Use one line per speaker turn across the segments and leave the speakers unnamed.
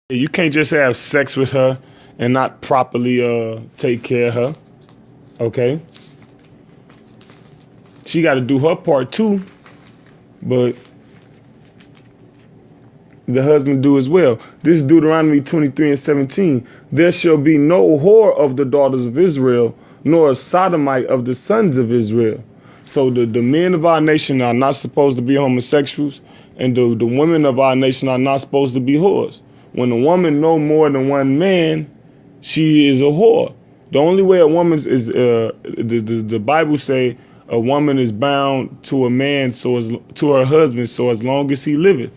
You can't just have sex with her and not properly take care of her. Okay, she got to do her part too, but the husband do as well. This is Deuteronomy 23:17. There shall be no whore of the daughters of Israel, nor a sodomite of the sons of Israel. So the men of our nation are not supposed to be homosexuals, and the women of our nation are not supposed to be whores. When a woman know more than one man, she is a whore. The only way a woman is the Bible say a woman is bound to a man so as to her husband so as long as he liveth.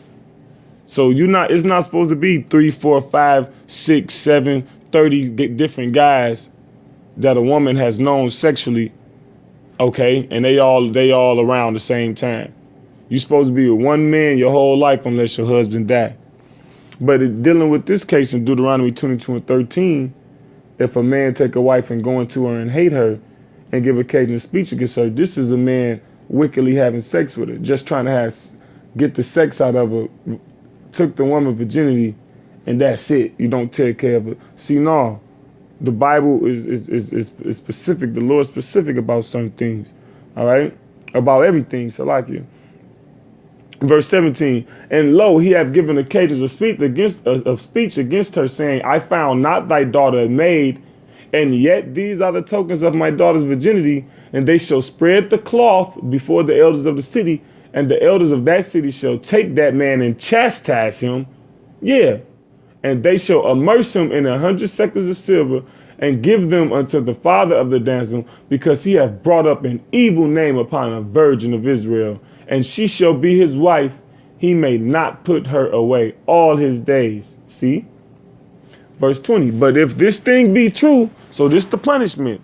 So it's not supposed to be 3, 4, 5, 6, 7, 30 different guys that a woman has known sexually, okay, and they all around the same time. You're supposed to be with one man your whole life unless your husband died. But dealing with this case in Deuteronomy 22:13, if a man take a wife and go into her and hate her and give occasional speech against her, this is a man wickedly having sex with her, just trying to get the sex out of her, took the woman virginity, and that's it. You don't take care of it. See, no, the Bible is specific. The Lord is specific about certain things. All right, about everything. So like you. Verse 17, and lo, he hath given occasions of speech against her, saying, I found not thy daughter a maid, and yet these are the tokens of my daughter's virginity, and they shall spread the cloth before the elders of the city, and the elders of that city shall take that man and chastise him. Yeah. And they shall immerse him in 100 shekels of silver and give them unto the father of the damsel, because he hath brought up an evil name upon a virgin of Israel. And she shall be his wife. He may not put her away all his days. See? Verse 20. But if this thing be true, so this the punishment.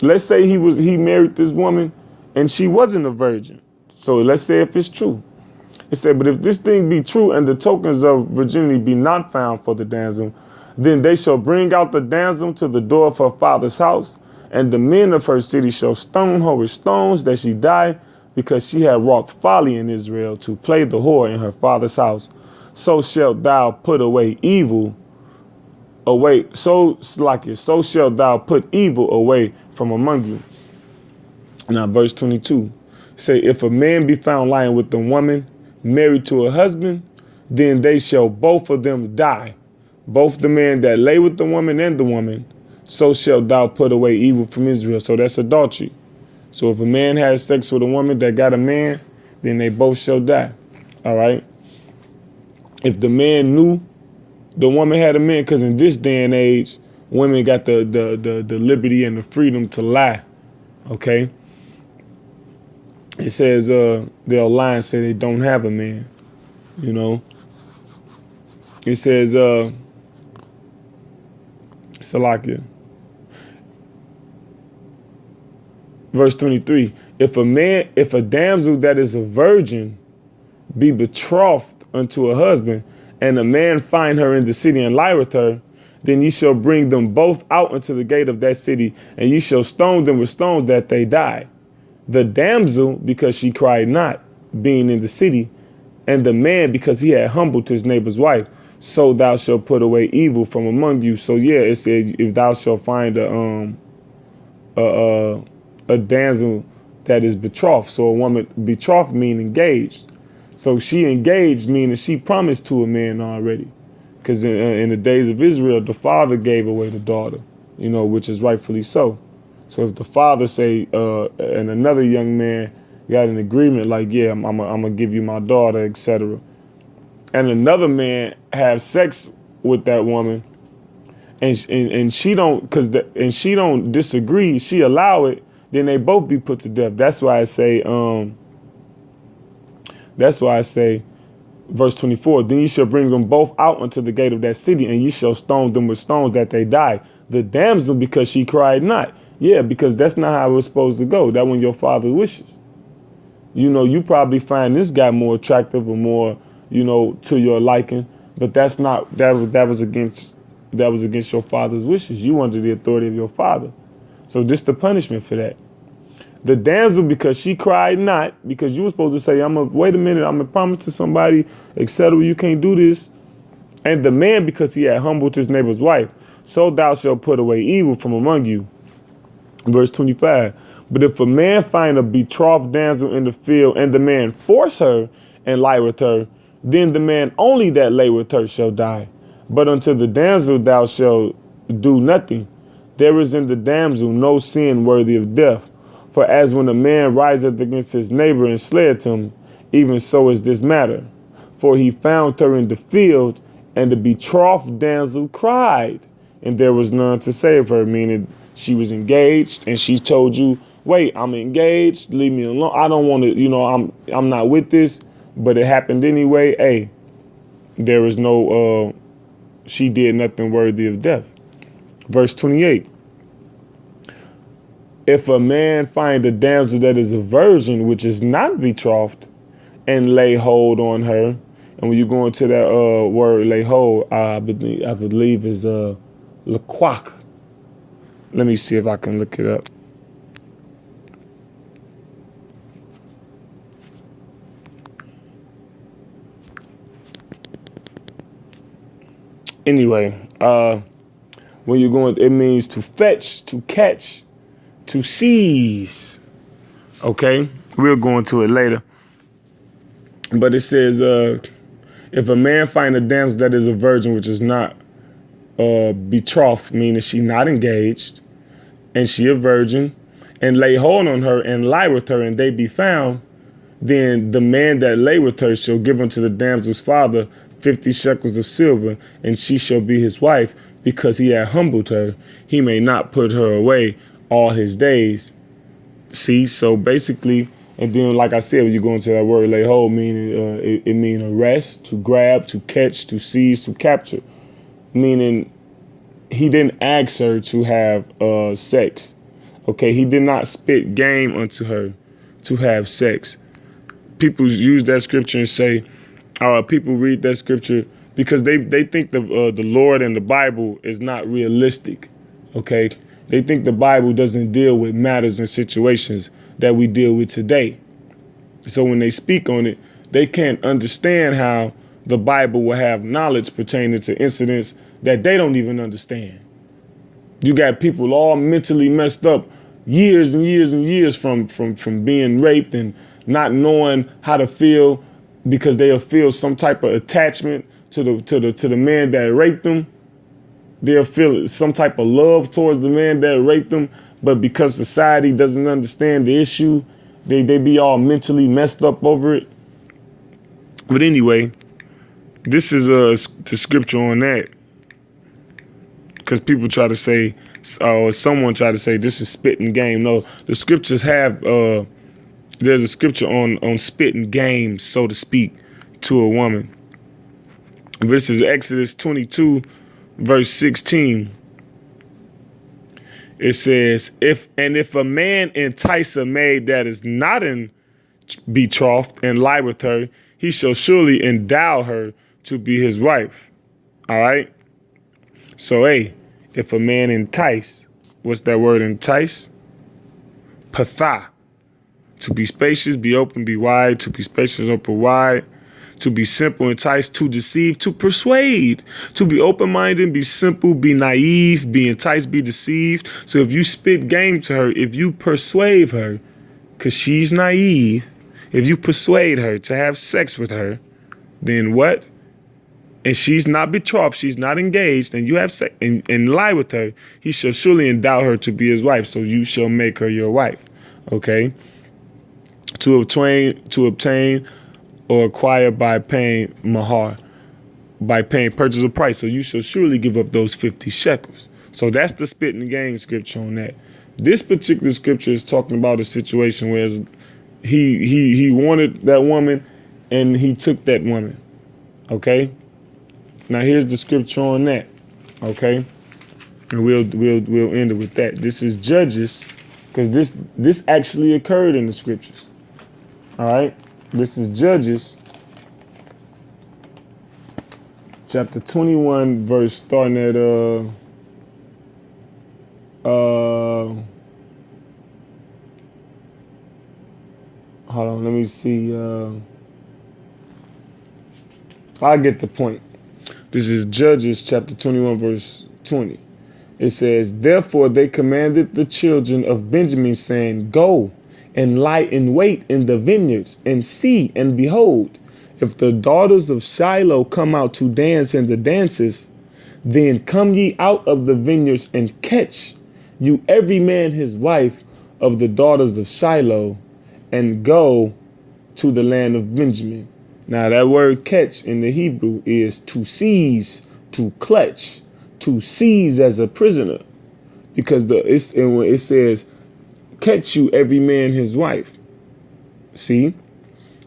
Let's say he married this woman and she wasn't a virgin. So let's say if it's true. It said, but if this thing be true and the tokens of virginity be not found for the damsel, then they shall bring out the damsel to the door of her father's house, and the men of her city shall stone her with stones that she die, because she had wrought folly in Israel to play the whore in her father's house. So shalt thou put away evil away. So shalt thou put evil away from among you. Now verse 22. Say, if a man be found lying with a woman married to a husband, then they shall both of them die. Both the man that lay with the woman and the woman. So shalt thou put away evil from Israel. So that's adultery. So if a man has sex with a woman that got a man, then they both shall die. All right. If the man knew the woman had a man, because in this day and age, women got the liberty and the freedom to lie. Okay. It says they'll lie and say they don't have a man. You know. It says Salakia. Verse 23, if a damsel that is a virgin be betrothed unto a husband, and a man find her in the city and lie with her, then ye shall bring them both out into the gate of that city, and ye shall stone them with stones that they die. The damsel, because she cried not, being in the city, and the man, because he had humbled his neighbor's wife. So thou shalt put away evil from among you. So yeah, it says, if thou shalt find a damsel that is betrothed. So a woman betrothed mean engaged. So she engaged meaning she promised to a man already. Because in the days of Israel, the father gave away the daughter, you know, which is rightfully so. So if the father say, and another young man got an agreement like, yeah, I'm gonna give you my daughter, etc. And another man have sex with that woman, and she don't disagree, she allow it, then they both be put to death. That's why I say, verse 24, then ye shall bring them both out unto the gate of that city, and ye shall stone them with stones that they die. The damsel, because she cried not. Yeah, because that's not how it was supposed to go. That when your father wishes. You know, you probably find this guy more attractive or more, you know, to your liking, but that was against your father's wishes. You wanted the authority of your father. So this the punishment for that. The damsel, because she cried not, because you were supposed to say, wait a minute, I'm gonna promise to somebody, etc. You can't do this. And the man, because he had humbled his neighbor's wife, so thou shalt put away evil from among you. Verse 25. But if a man find a betrothed damsel in the field, and the man force her and lie with her, then the man only that lay with her shall die. But unto the damsel thou shalt do nothing. There is in the damsel no sin worthy of death. For as when a man riseth against his neighbor and slayeth him, even so is this matter. For he found her in the field, and the betrothed damsel cried, and there was none to save her, meaning she was engaged, and she told you, wait, I'm engaged, leave me alone. I don't want to, I'm not with this, but it happened anyway. Hey, there is no, she did nothing worthy of death. Verse 28. If a man find a damsel that is a virgin, which is not betrothed, and lay hold on her, and when you go into that word lay hold, I believe is laquak. Let me see if I can look it up. Anyway, when you're going, it means to fetch, to catch, to seize. Okay, we'll go into it later. But it says, if a man find a damsel that is a virgin, which is not betrothed, meaning she not engaged, and she a virgin, and lay hold on her and lie with her, and they be found, then the man that lay with her shall give unto the damsel's father 50 shekels of silver, and she shall be his wife, because he had humbled her. He may not put her away all his days. See, so basically, and then like I said, when you go into that word lay hold, meaning it means arrest, to grab, to catch, to seize, to capture, meaning he didn't ask her to have sex. Okay, he did not spit game unto her to have sex. People use that scripture and say, people read that scripture because they think the Lord and the Bible is not realistic. Okay, they think the Bible doesn't deal with matters and situations that we deal with today. So when they speak on it, they can't understand how the Bible will have knowledge pertaining to incidents that they don't even understand. You got people all mentally messed up years and years and years from being raped and not knowing how to feel, because they'll feel some type of attachment to the man that raped them. They'll feel some type of love towards the man that raped them, but because society doesn't understand the issue, they be all mentally messed up over it. But anyway, this is the scripture on that, because people try to say, or someone try to say this is spitting game. No, the scriptures have there's a scripture on spitting game, so to speak, to a woman. This is Exodus 22, verse 16. It says, if a man entice a maid that is not in betrothed and lie with her, he shall surely endow her to be his wife. All right. So, hey, if a man entice, what's that word entice? Patha. To be spacious, be open, be wide. To be spacious, open, wide. To be simple, entice, to deceive, to persuade. To be open-minded, be simple, be naive, be enticed, be deceived. So if you spit game to her, if you persuade her, because she's naive, if you persuade her to have sex with her, then what? And she's not betrothed, she's not engaged, and you have sex and lie with her, he shall surely endow her to be his wife. So you shall make her your wife. Okay? To obtain or acquire by paying mahar, by paying purchase of price. So you shall surely give up those 50 shekels. So that's the spit in the game scripture on that. This particular scripture is talking about a situation where he wanted that woman and he took that woman. Okay? Now here's the scripture on that. Okay? And we'll end it with that. This is Judges, because this actually occurred in the scriptures. All right? This is Judges, chapter 21, verse starting at hold on, let me see. I get the point. This is Judges chapter 21, verse 20. It says, therefore they commanded the children of Benjamin, saying, go and lie in wait in the vineyards, and see, and behold, if the daughters of Shiloh come out to dance in the dances, then come ye out of the vineyards and catch you every man his wife of the daughters of Shiloh, and go to the land of Benjamin. Now that word catch in the Hebrew is to seize, to clutch, to seize as a prisoner, because it says catch you every man his wife. See?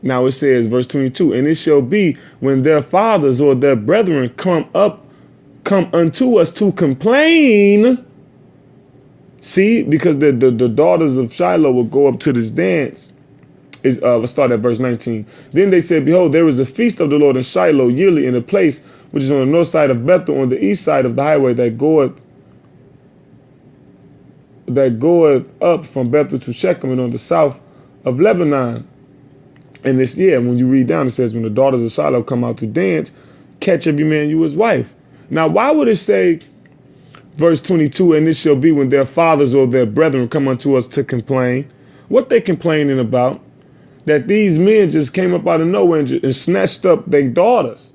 Now it says, verse 22, and it shall be when their fathers or their brethren come unto us to complain. See, because the daughters of Shiloh will go up to this dance. Let's start at verse 19. Then they said, behold, there is a feast of the Lord in Shiloh yearly in a place which is on the north side of Bethel, on the east side of the highway that goeth up from Bethel to Shechem, and on the south of Lebanon. And this, when you read down, it says, when the daughters of Shiloh come out to dance, catch every man you his wife. Now, why would it say, verse 22, and it shall be when their fathers or their brethren come unto us to complain? What they complaining about? That these men just came up out of nowhere and snatched up their daughters.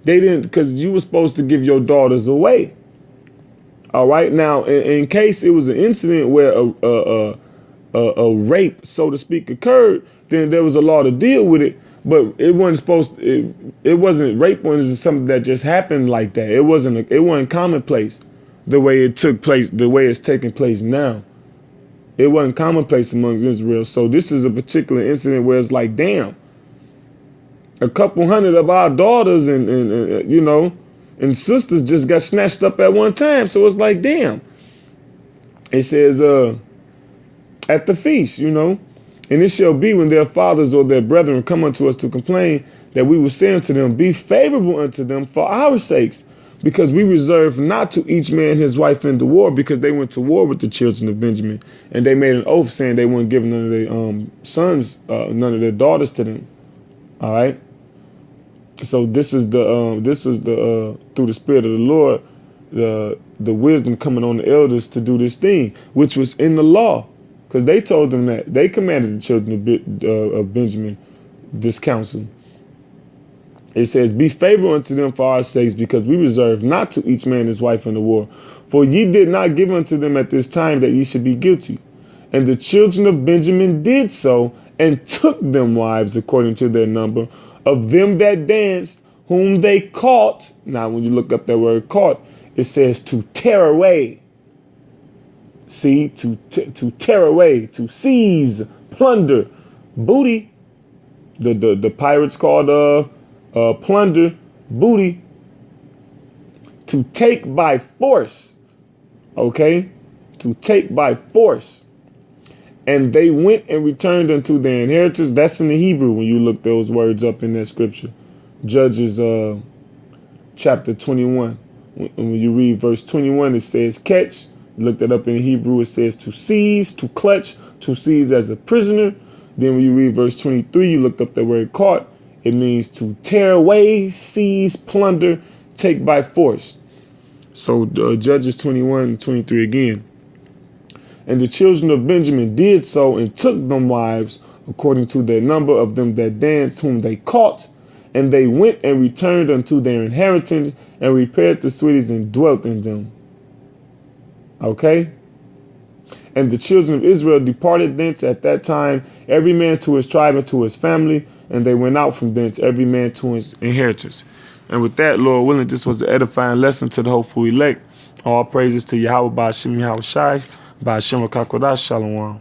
They didn't, because you were supposed to give your daughters away. All right. Now, in case it was an incident where a rape, so to speak, occurred, then there was a law to deal with it. But it wasn't supposed to, it wasn't rape wasn't something that just happened like that. It wasn't commonplace the way it took place, the way it's taking place now. It wasn't commonplace amongst Israel. So this is a particular incident where it's like, damn, a couple hundred of our daughters and sisters just got snatched up at one time. So it's like, damn. It says, at the feast, and it shall be when their fathers or their brethren come unto us to complain, that we will say unto them, be favorable unto them for our sakes, because we reserve not to each man his wife in the war, because they went to war with the children of Benjamin, and they made an oath saying they wouldn't give none of their sons, none of their daughters to them. All right. So this is the through the Spirit of the Lord, the wisdom coming on the elders to do this thing, which was in the law, because they told them that they commanded the children of Benjamin this counsel. It says, be favorable unto them for our sakes, because we reserve not to each man his wife in the war. For ye did not give unto them at this time that ye should be guilty. And the children of Benjamin did so, and took them wives according to their number, of them that danced, whom they caught. Now, when you look up that word caught, it says to tear away. See, to tear away, to seize, plunder, booty. The pirates called plunder, booty, to take by force. Okay, to take by force. And they went and returned unto their inheritance. That's in the Hebrew when you look those words up in that scripture. Judges chapter 21. When you read verse 21, it says catch. Look that up in Hebrew. It says to seize, to clutch, to seize as a prisoner. Then when you read verse 23, you look up the word caught. It means to tear away, seize, plunder, take by force. So Judges 21 and 23 again. And the children of Benjamin did so, and took them wives according to their number of them that danced, whom they caught. And they went and returned unto their inheritance, and repaired the cities and dwelt in them. Okay. And the children of Israel departed thence at that time, every man to his tribe and to his family. And they went out from thence, every man to his inheritance. And with that, Lord willing, this was an edifying lesson to the hopeful elect. All praises to Yahweh, Ba'ashem Yahweh Shai, Ba'ashem Rakakodash, Shalom.